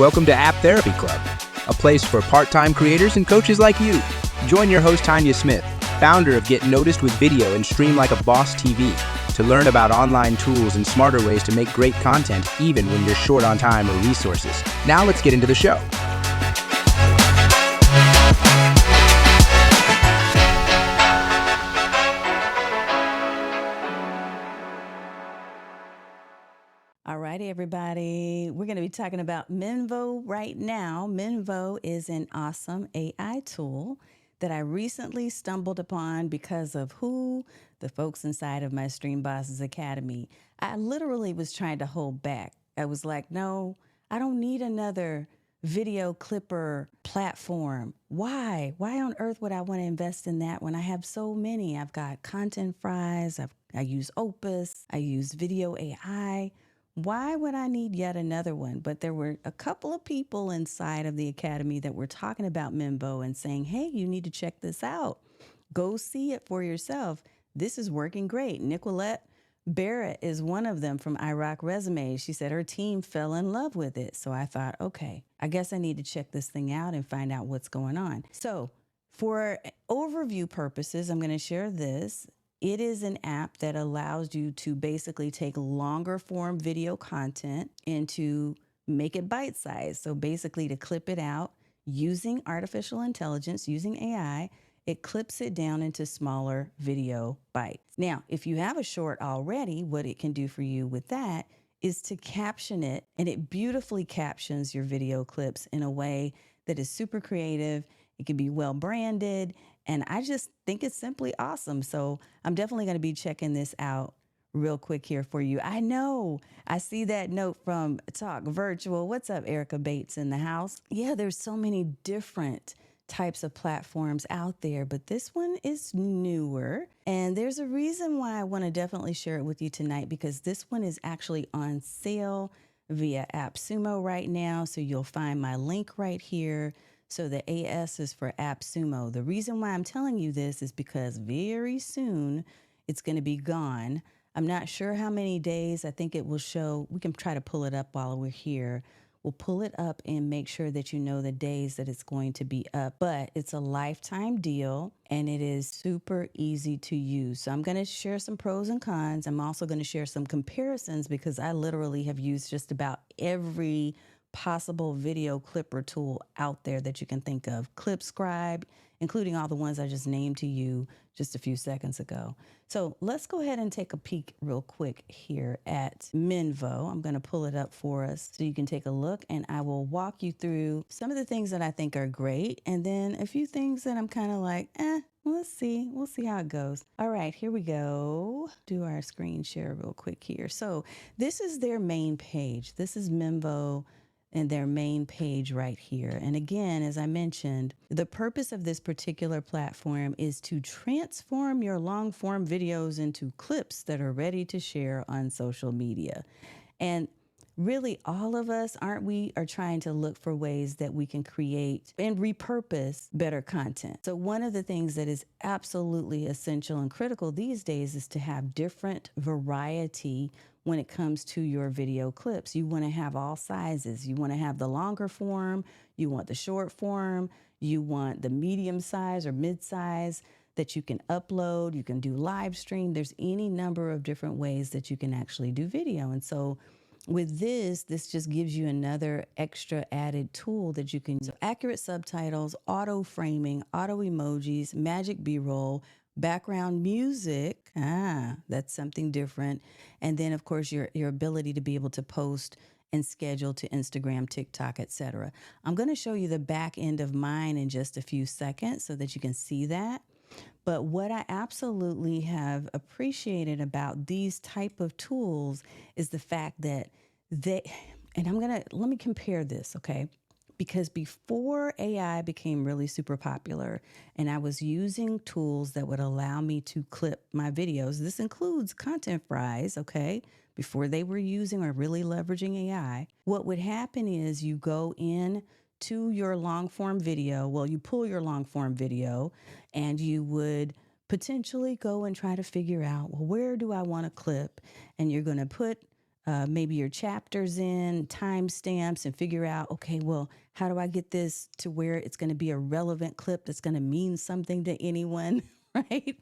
Welcome to App Therapy Club, a place for part-time creators and coaches like you. Join your host, Tanya Smith, founder of Get Noticed with Video and Stream Like a Boss TV, to learn about online tools and smarter ways to make great content even when you're short on time or resources. Now let's get into the show. All righty, everybody. We're going to be talking about Minvo right now. Minvo is an awesome AI tool that I recently stumbled upon because of who? The folks inside of my Stream Bosses Academy. I literally was trying to hold back. I was like, no, I don't need another video clipper platform. Why? Why on earth would I want to invest in that when I have so many? I've got Content Fries, I use Opus, I use Video AI. Why would I need yet another one? But there were a couple of people inside of the Academy that were talking about Minvo and saying, hey, you need to check this out. Go see it for yourself. This is working great. Nicolette Barrett is one of them from iRock Resumes. She said her team fell in love with it. So I thought, okay, I guess I need to check this thing out and find out what's going on. So for overview purposes, I'm going to share this. It is an app that allows you to basically take longer form video content and to make it bite-sized. So basically to clip it out using artificial intelligence, using AI, it clips it down into smaller video bites. Now, if you have a short already, what it can do for you with that is to caption it, and it beautifully captions your video clips in a way that is super creative. It can be well branded, and I just think it's simply awesome. So I'm definitely going to be checking this out real quick here for you. I know I see that note from Talk Virtual. What's up, Erica Bates in the house? Yeah, there's so many different types of platforms out there, but this one is newer. And there's a reason why I want to definitely share it with you tonight, because this one is actually on sale via AppSumo right now. So you'll find my link right here. So the AS is for AppSumo. The reason why I'm telling you this is because very soon it's going to be gone. I'm not sure how many days. I think it will show. We can try to pull it up while we're here. We'll pull it up and make sure that you know the days that it's going to be up. But it's a lifetime deal and it is super easy to use. So I'm going to share some pros and cons. I'm also going to share some comparisons because I literally have used just about every possible video clipper tool out there that you can think of. ClipScribe, including all the ones I just named to you just a few seconds ago. So let's go ahead and take a peek real quick here at Minvo. I'm going to pull it up for us so you can take a look, and I will walk you through some of the things that I think are great, and then a few things that I'm kind of like, let's see. We'll see how it goes. All right, here we go. Do our screen share real quick here. So this is their main page. This is Minvo and their main page right here. And again, as I mentioned, the purpose of this particular platform is to transform your long form videos into clips that are ready to share on social media. And really, all of us, aren't we, are trying to look for ways that we can create and repurpose better content. So one of the things that is absolutely essential and critical these days is to have different variety when it comes to your video clips. You want to have all sizes. You want to have the longer form. You want the short form. You want the medium size or mid size that you can upload. You can do live stream. There's any number of different ways that you can actually do video. And so with this just gives you another extra added tool that you can use. So accurate subtitles, auto framing, auto emojis, magic B-roll, background music. That's something different. And then of course your ability to be able to post and schedule to Instagram, TikTok, etc. I'm going to show you the back end of mine in just a few seconds so that you can see that. But what I absolutely have appreciated about these type of tools is the fact that let me compare this, okay? Because before AI became really super popular and I was using tools that would allow me to clip my videos, this includes Content Fries, okay? Before they were using or really leveraging AI, what would happen is you go in to your long form video. Well, you pull your long form video and you would potentially go and try to figure out, well, where do I want to clip? And you're going to put maybe your chapters in, timestamps, and figure out, okay, well, how do I get this to where it's going to be a relevant clip that's going to mean something to anyone, right?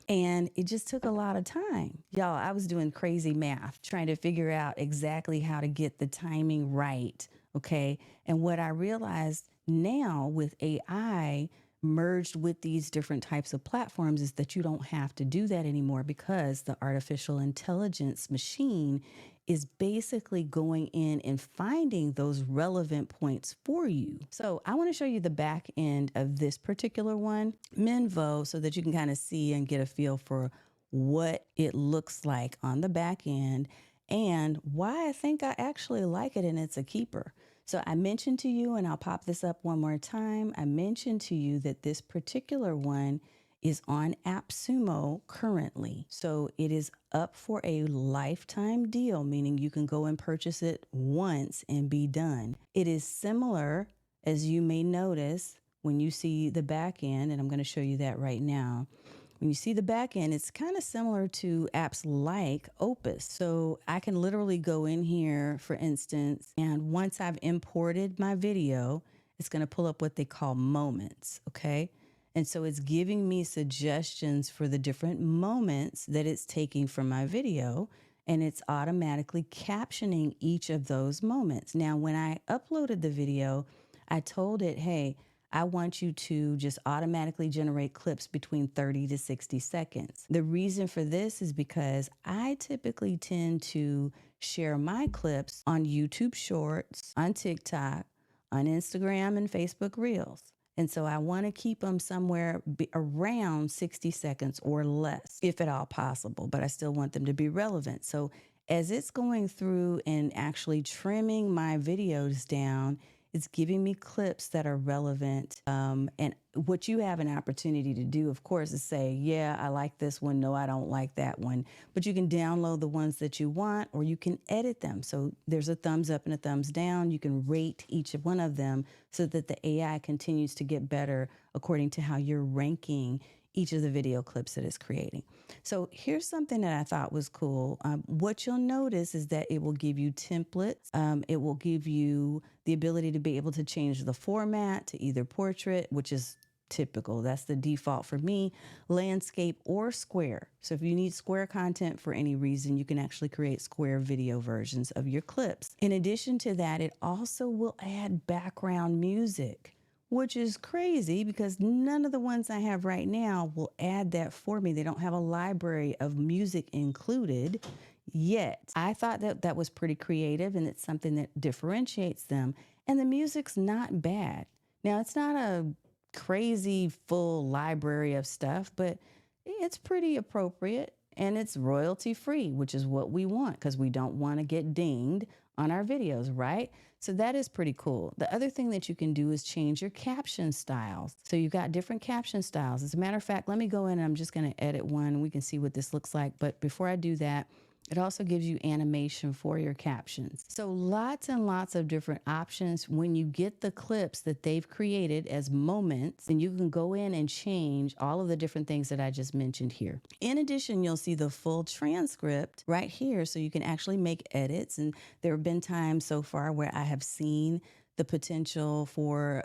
And it just took a lot of time. Y'all, I was doing crazy math, trying to figure out exactly how to get the timing right, okay? And what I realized now with AI merged with these different types of platforms is that you don't have to do that anymore because the artificial intelligence machine is basically going in and finding those relevant points for you. So I want to show you the back end of this particular one, Minvo, so that you can kind of see and get a feel for what it looks like on the back end and why I think I actually like it and it's a keeper. So I mentioned to you, and I'll pop this up one more time. I mentioned to you that this particular one is on AppSumo currently. So it is up for a lifetime deal, meaning you can go and purchase it once and be done. It is similar, as you may notice, when you see the back end, and I'm going to show you that right now. When you see the back end, it's kind of similar to apps like Opus. So I can literally go in here, for instance, and once I've imported my video, it's going to pull up what they call moments, okay? And so it's giving me suggestions for the different moments that it's taking from my video, and it's automatically captioning each of those moments. Now, when I uploaded the video, I told it, hey, I want you to just automatically generate clips between 30 to 60 seconds. The reason for this is because I typically tend to share my clips on YouTube Shorts, on TikTok, on Instagram, and Facebook Reels. And so I want to keep them somewhere around 60 seconds or less, if at all possible, but I still want them to be relevant. So as it's going through and actually trimming my videos down, it's giving me clips that are relevant. And what you have an opportunity to do, of course, is say, yeah, I like this one. No, I don't like that one. But you can download the ones that you want, or you can edit them. So there's a thumbs up and a thumbs down. You can rate each one of them so that the AI continues to get better according to how you're ranking each of the video clips that it's creating. So here's something that I thought was cool. What you'll notice is that it will give you templates. It will give you the ability to be able to change the format to either portrait, which is typical. That's the default for me, landscape, or square. So if you need square content for any reason, you can actually create square video versions of your clips. In addition to that, it also will add background music, which is crazy because none of the ones I have right now will add that for me. They don't have a library of music included yet. I thought that that was pretty creative, and it's something that differentiates them. And the music's not bad. Now, it's not a crazy full library of stuff, but it's pretty appropriate, and it's royalty free, which is what we want because we don't want to get dinged on our videos, right? So that is pretty cool. The other thing that you can do is change your caption styles. So you've got different caption styles. As a matter of fact, let me go in and I'm just going to edit one. We can see what this looks like. But before I do that, it also gives you animation for your captions. So lots and lots of different options. When you get the clips that they've created as moments, then you can go in and change all of the different things that I just mentioned here. In addition, you'll see the full transcript right here, so you can actually make edits. And there have been times so far where I have seen the potential for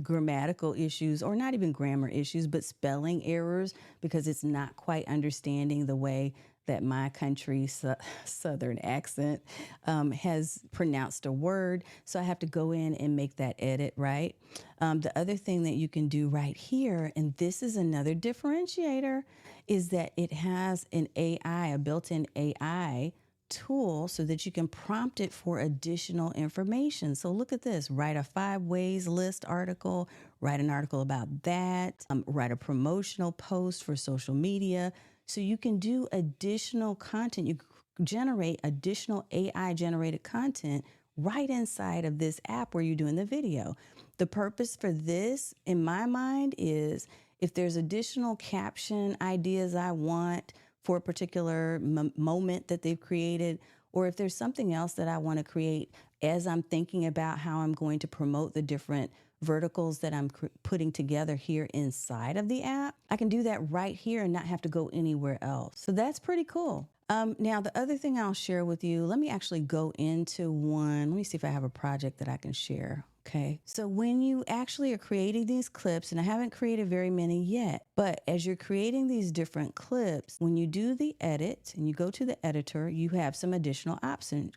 grammatical issues, or not even grammar issues, but spelling errors, because it's not quite understanding the way that my country's Southern accent has pronounced a word. So I have to go in and make that edit, right? The other thing that you can do right here, and this is another differentiator, is that it has an AI, a built-in AI tool, so that you can prompt it for additional information. So look at this: write a 5 ways list article, write an article about that, write a promotional post for social media. So you can do additional content. You generate additional AI generated content right inside of this app where you're doing the video. The purpose for this, in my mind, is if there's additional caption ideas I want for a particular moment that they've created, or if there's something else that I want to create as I'm thinking about how I'm going to promote the different verticals that I'm putting together here inside of the app, I can do that right here and not have to go anywhere else. So that's pretty cool. Now, the other thing I'll share with you, let me actually go into one. Let me see if I have a project that I can share. Okay. So when you actually are creating these clips, and I haven't created very many yet, but as you're creating these different clips, when you do the edit and you go to the editor, you have some additional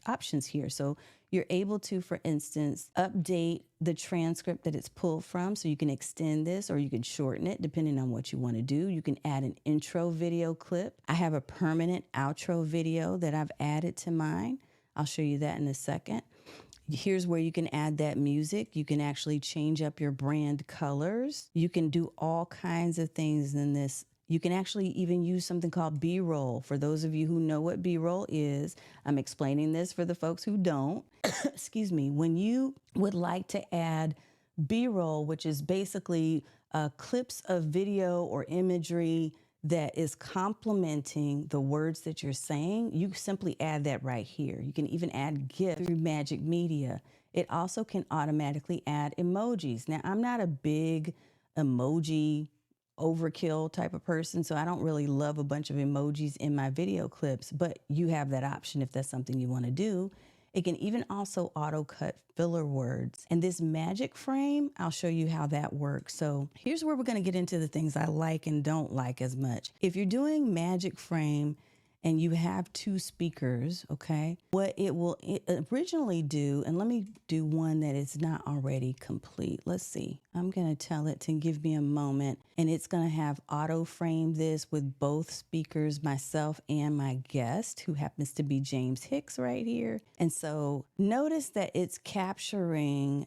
options here. So you're able to, for instance, update the transcript that it's pulled from. So you can extend this or you can shorten it depending on what you want to do. You can add an intro video clip. I have a permanent outro video that I've added to mine. I'll show you that in a second. Here's where you can add that music. You can actually change up your brand colors. You can do all kinds of things in this. You can actually even use something called B-roll. For those of you who know what B-roll is, I'm explaining this for the folks who don't. Excuse me. When you would like to add B-roll, which is basically clips of video or imagery that is complementing the words that you're saying, you simply add that right here. You can even add GIF through Magic Media. It also can automatically add emojis. Now, I'm not a big emoji overkill type of person, so I don't really love a bunch of emojis in my video clips, but you have that option if that's something you want to do. It can even also auto cut filler words. And this magic frame, I'll show you how that works. So here's where we're going to get into the things I like and don't like as much. If you're doing magic frame and you have two speakers, okay, what it will originally do, and let me do one that is not already complete. Let's see. I'm going to tell it to give me a moment, and it's going to have auto frame this with both speakers, myself and my guest, who happens to be James Hicks right here. And so notice that it's capturing,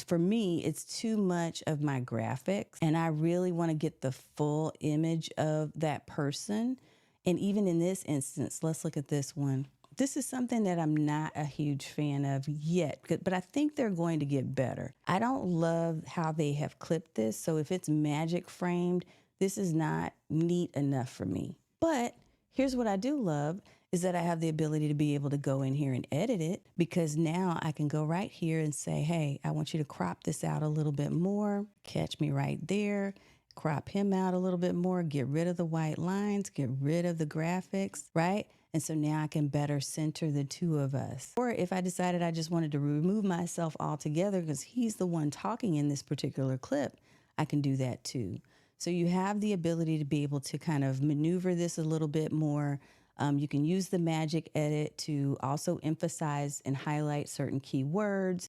for me, it's too much of my graphics, and I really want to get the full image of that person. And even in this instance, let's look at this one. This is something that I'm not a huge fan of yet, but I think they're going to get better. I don't love how they have clipped this. So if it's magic framed, this is not neat enough for me. But here's what I do love is that I have the ability to be able to go in here and edit it, because now I can go right here and say, hey, I want you to crop this out a little bit more. Catch me right there. Crop him out a little bit more, get rid of the white lines, get rid of the graphics, right? And so now I can better center the two of us. Or if I decided I just wanted to remove myself altogether because he's the one talking in this particular clip, I can do that too. So you have the ability to be able to kind of maneuver this a little bit more. You can use the magic edit to also emphasize and highlight certain keywords.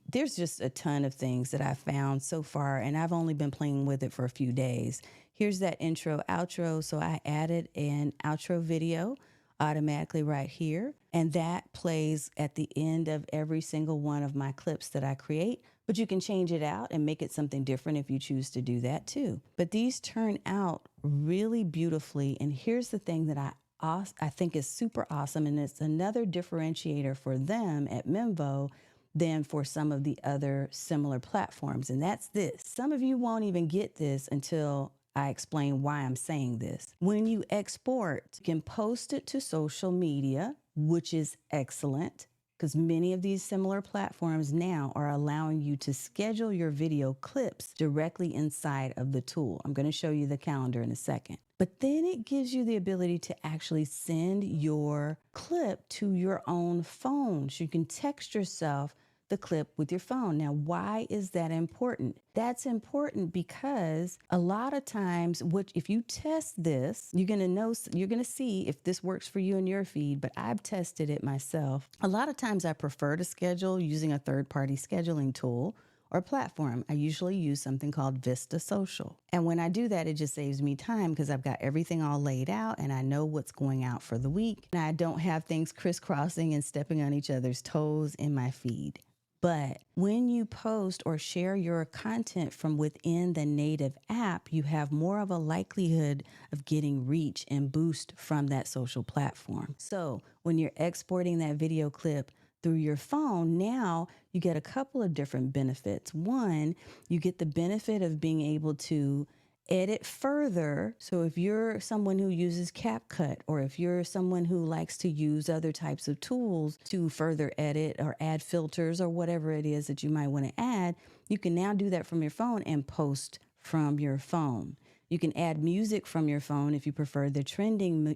There's just a ton of things that I've found so far, and I've only been playing with it for a few days. Here's that intro, outro. So I added an outro video automatically right here, and that plays at the end of every single one of my clips that I create. But you can change it out and make it something different if you choose to do that too. But these turn out really beautifully, and here's the thing that I think is super awesome, and it's another differentiator for them at Minvo than for some of the other similar platforms, and that's this. Some of you won't even get this until I explain why I'm saying this. When you export, you can post it to social media, which is excellent, because many of these similar platforms now are allowing you to schedule your video clips directly inside of the tool. I'm going to show you the calendar in a second. But then it gives you the ability to actually send your clip to your own phone. So you can text yourself the clip with your phone. Now, why is that important? That's important because a lot of times, if you test this, you're gonna see if this works for you in your feed, but I've tested it myself. A lot of times I prefer to schedule using a third-party scheduling tool or platform. I usually use something called Vista Social. And when I do that, it just saves me time because I've got everything all laid out and I know what's going out for the week. And I don't have things crisscrossing and stepping on each other's toes in my feed. But when you post or share your content from within the native app, you have more of a likelihood of getting reach and boost from that social platform. So when you're exporting that video clip through your phone, now you get a couple of different benefits. One, you get the benefit of being able to edit further. So if you're someone who uses CapCut, or if you're someone who likes to use other types of tools to further edit or add filters or whatever it is that you might want to add, you can now do that from your phone and post from your phone. You can add music from your phone if you prefer the trending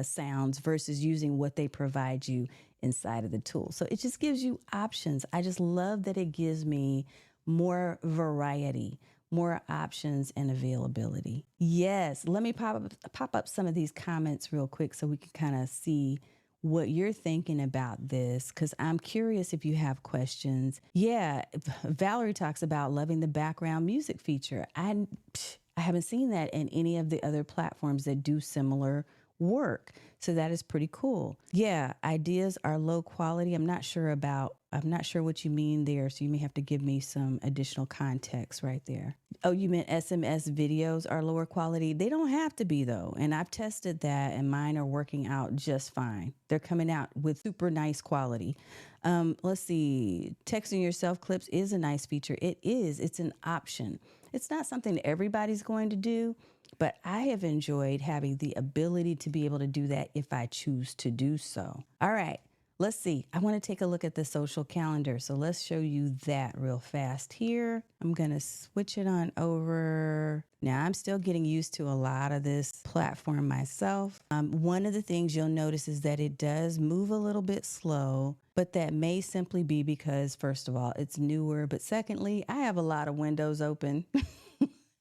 sounds versus using what they provide you inside of the tool. So it just gives you options. I just love that it gives me more variety, more options and availability. Yes, let me pop up some of these comments real quick so we can kind of see what you're thinking about this, because I'm curious if you have questions. Yeah, Valerie talks about loving the background music feature. I haven't seen that in any of the other platforms that do similar work. So that is pretty cool. Yeah, ideas are low quality. I'm not sure what you mean there. So you may have to give me some additional context right there. Oh, you meant SMS videos are lower quality? They don't have to be though. And I've tested that and mine are working out just fine. They're coming out with super nice quality. Let's see. Texting yourself clips is a nice feature. It is. It's an option. It's not something that everybody's going to do, but I have enjoyed having the ability to be able to do that if I choose to do so. All right, let's see. I want to take a look at the social calendar. So let's show you that real fast here. I'm going to switch it on over. Now, I'm still getting used to a lot of this platform myself. One of the things you'll notice is that it does move a little bit slow, but that may simply be because, first of all, it's newer. But secondly, I have a lot of windows open,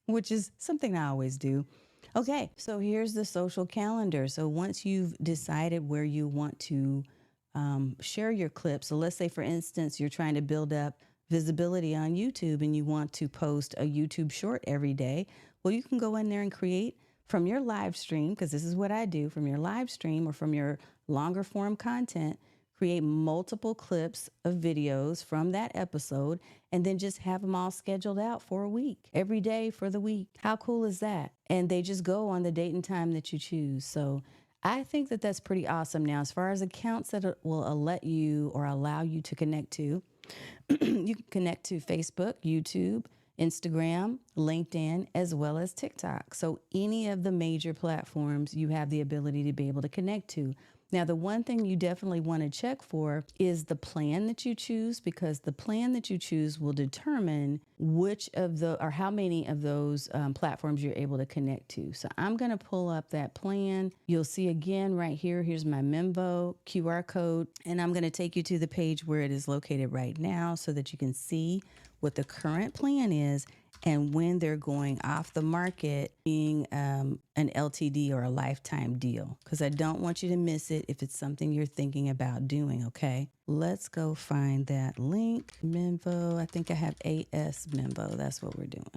which is something I always do. Okay, so here's the social calendar. So once you've decided where you want to share your clips, so let's say, for instance, you're trying to build up visibility on YouTube and you want to post a YouTube short every day, well, you can go in there and create from your live stream, because this is what I do, from your live stream or from your longer form content, create multiple clips of videos from that episode, and then just have them all scheduled out for a week, every day for the week. How cool is that? And they just go on the date and time that you choose. So I think that that's pretty awesome. Now, as far as accounts that will let you or allow you to connect to, you can connect to Facebook, YouTube, Instagram, LinkedIn, as well as TikTok. So any of the major platforms you have the ability to be able to connect to. Now, the one thing you definitely want to check for is the plan that you choose, because the plan that you choose will determine which of the or how many of those platforms you're able to connect to. So I'm going to pull up that plan. You'll see again right here. Here's my Minvo QR code, and I'm going to take you to the page where it is located right now so that you can see what the current plan is and when they're going off the market, being an LTD or a lifetime deal, because I don't want you to miss it if it's something you're thinking about doing, okay? Let's go find that link. Minvo, I think I have AS Minvo. That's what we're doing.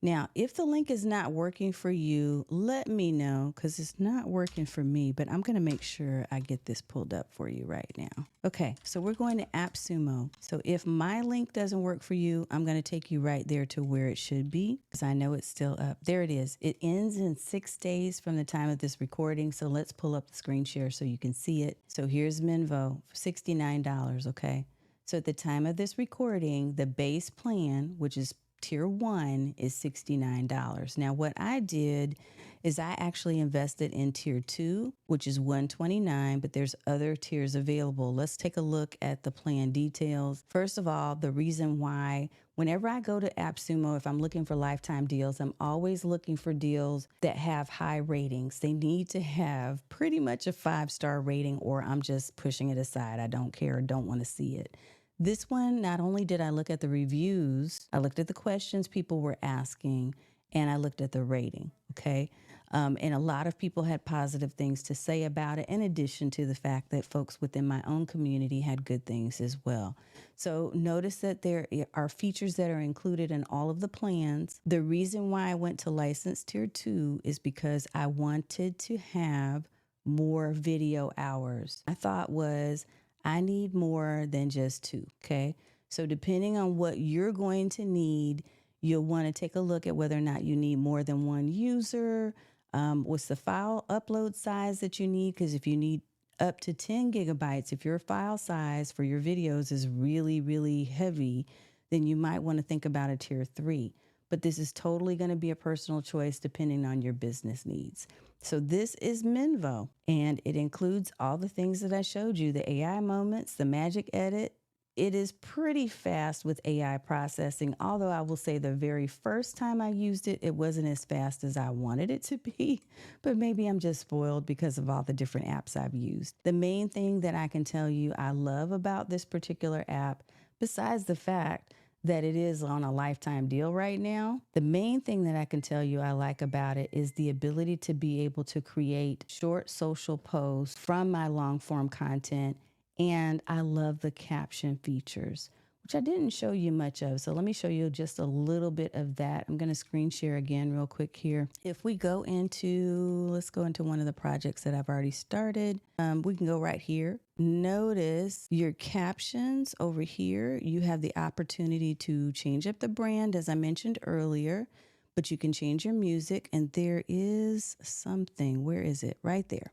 Now, if the link is not working for you, let me know, because it's not working for me, but I'm going to make sure I get this pulled up for you right now. Okay, so we're going to AppSumo. So if my link doesn't work for you, I'm going to take you right there to where it should be, because I know it's still up. There it is. It ends in 6 days from the time of this recording. So let's pull up the screen share so you can see it. So here's Minvo, $69, okay? So at the time of this recording, the base plan, which is Tier 1, is $69. Now, what I did is I actually invested in Tier 2, which is $129, but there's other tiers available. Let's take a look at the plan details. First of all, the reason why whenever I go to AppSumo, if I'm looking for lifetime deals, I'm always looking for deals that have high ratings. They need to have pretty much a 5-star rating, or I'm just pushing it aside. I don't care, don't want to see it. This one, not only did I look at the reviews, I looked at the questions people were asking, and I looked at the rating, okay? And a lot of people had positive things to say about it, in addition to the fact that folks within my own community had good things as well. So notice that there are features that are included in all of the plans. The reason why I went to license Tier 2 is because I wanted to have more video hours. My thought was, I need more than just 2, okay? So depending on what you're going to need, you'll want to take a look at whether or not you need more than 1 user. What's the file upload size that you need? Because if you need up to 10 gigabytes, if your file size for your videos is really, really heavy, then you might want to think about a Tier 3. But this is totally going to be a personal choice depending on your business needs. So this is Minvo, and it includes all the things that I showed you, the AI moments, the magic edit. it is pretty fast with AI processing, although I will say the very first time I used it, it wasn't as fast as I wanted it to be, but maybe I'm just spoiled because of all the different apps I've used. The main thing that I can tell you I love about this particular app, besides the fact that it is on a lifetime deal right now, the main thing that I can tell you I like about it is the ability to be able to create short social posts from my long form content. And I love the caption features, which I didn't show you much of. So let me show you just a little bit of that. I'm going to screen share again real quick here. If we go into, let's go into one of the projects that I've already started. We can go right here. Notice your captions over here. You have the opportunity to change up the brand, as I mentioned earlier, but you can change your music. And there is something, where is it? Right there.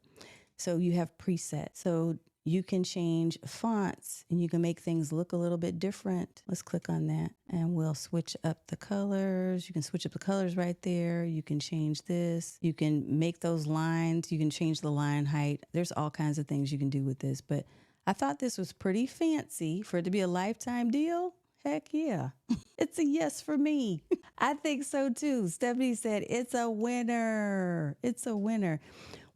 So you have presets. So you can change fonts and you can make things look a little bit different. Let's click on that and we'll switch up the colors. You can switch up the colors right there. You can change this. You can make those lines. You can change the line height. There's all kinds of things you can do with this, but I thought this was pretty fancy for it to be a lifetime deal. Heck yeah. It's a yes for me. I think so too. Stephanie said, it's a winner. It's a winner.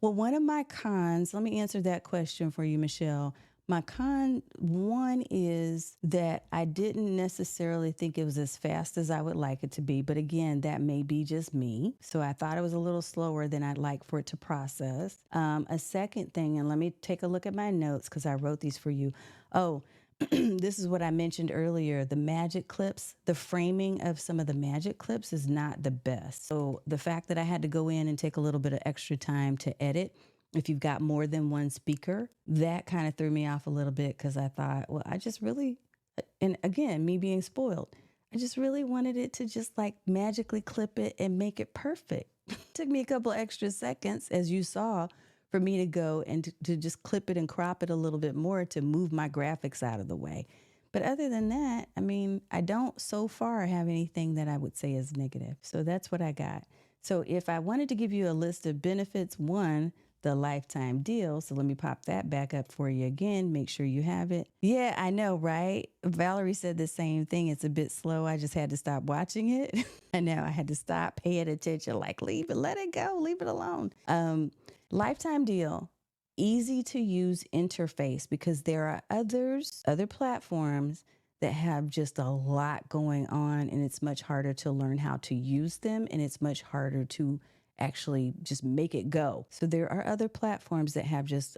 Well, one of my cons, let me answer that question for you, Michelle. My con one is that I didn't necessarily think it was as fast as I would like it to be. But again, that may be just me. So I thought it was a little slower than I'd like for it to process. A second thing, and let me take a look at my notes because I wrote these for you. Oh, this is what I mentioned earlier. The magic clips, the framing of some of the magic clips is not the best. So the fact that I had to go in and take a little bit of extra time to edit, if you've got more than one speaker, that kind of threw me off a little bit because I thought, well, I just really, and again, me being spoiled, I just really wanted it to just like magically clip it and make it perfect. Took me a couple extra seconds, as you saw, for me to go and to just clip it and crop it a little bit more to move my graphics out of the way. But other than that, I mean, I don't so far have anything that I would say is negative. So that's what I got. So if I wanted to give you a list of benefits, one, the lifetime deal. So let me pop that back up for you again. Make sure you have it. Yeah, I know, right? Valerie said the same thing. It's a bit slow. I just had to stop watching it. I know I had to stop paying attention, like leave it, let it go, leave it alone. Lifetime deal, easy to use interface because there are other platforms that have just a lot going on and it's much harder to learn how to use them and it's much harder to actually just make it go. So there are other platforms that have just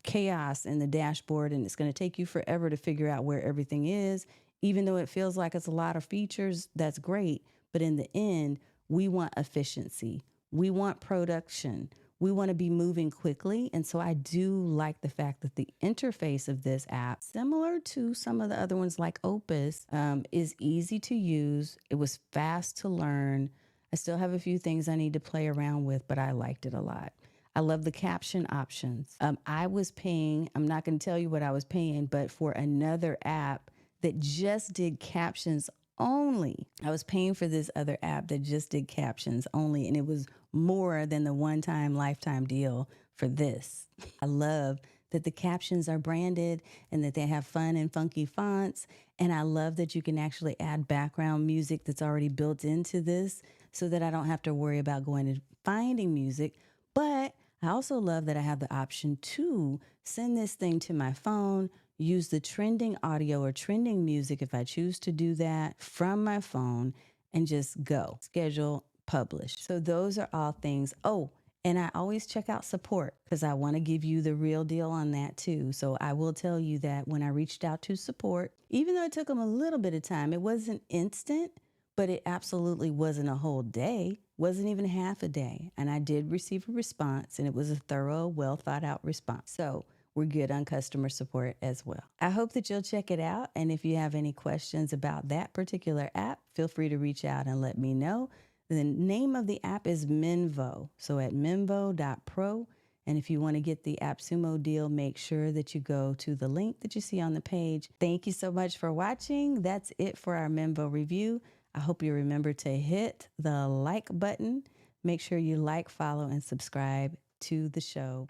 chaos in the dashboard and it's going to take you forever to figure out where everything is. Even though it feels like it's a lot of features, that's great. But in the end, we want efficiency. We want production. We want to be moving quickly. And so I do like the fact that the interface of this app, similar to some of the other ones like Opus, is easy to use. It was fast to learn. I still have a few things I need to play around with, but I liked it a lot. I love the caption options. I was paying, I'm not going to tell you what I was paying, but for another app that just did captions only. I was paying for this other app that just did captions only, and it was more than the one-time lifetime deal for this. I love that the captions are branded and that they have fun and funky fonts. And I love that you can actually add background music that's already built into this so that I don't have to worry about going and finding music. But I also love that I have the option to send this thing to my phone, use the trending audio or trending music if I choose to do that from my phone, and just go. Schedule, publish. So those are all things. Oh, and I always check out support because I want to give you the real deal on that too. So I will tell you that when I reached out to support, even though it took them a little bit of time, it wasn't instant, but it absolutely wasn't a whole day, wasn't even half a day. And I did receive a response and it was a thorough, well thought out response. So we're good on customer support as well. I hope that you'll check it out. And if you have any questions about that particular app, feel free to reach out and let me know. The name of the app is Minvo. So at minvo.pro. And if you want to get the AppSumo deal, make sure that you go to the link that you see on the page. Thank you so much for watching. That's it for our Minvo review. I hope you remember to hit the like button. Make sure you like, follow, and subscribe to the show.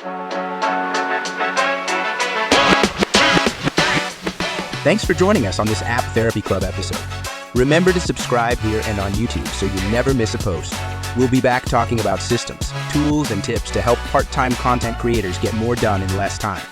Thanks for joining us on this App Therapy Club episode. Remember to subscribe here and on YouTube so you never miss a post. We'll be back talking about systems, tools, and tips to help part-time content creators get more done in less time.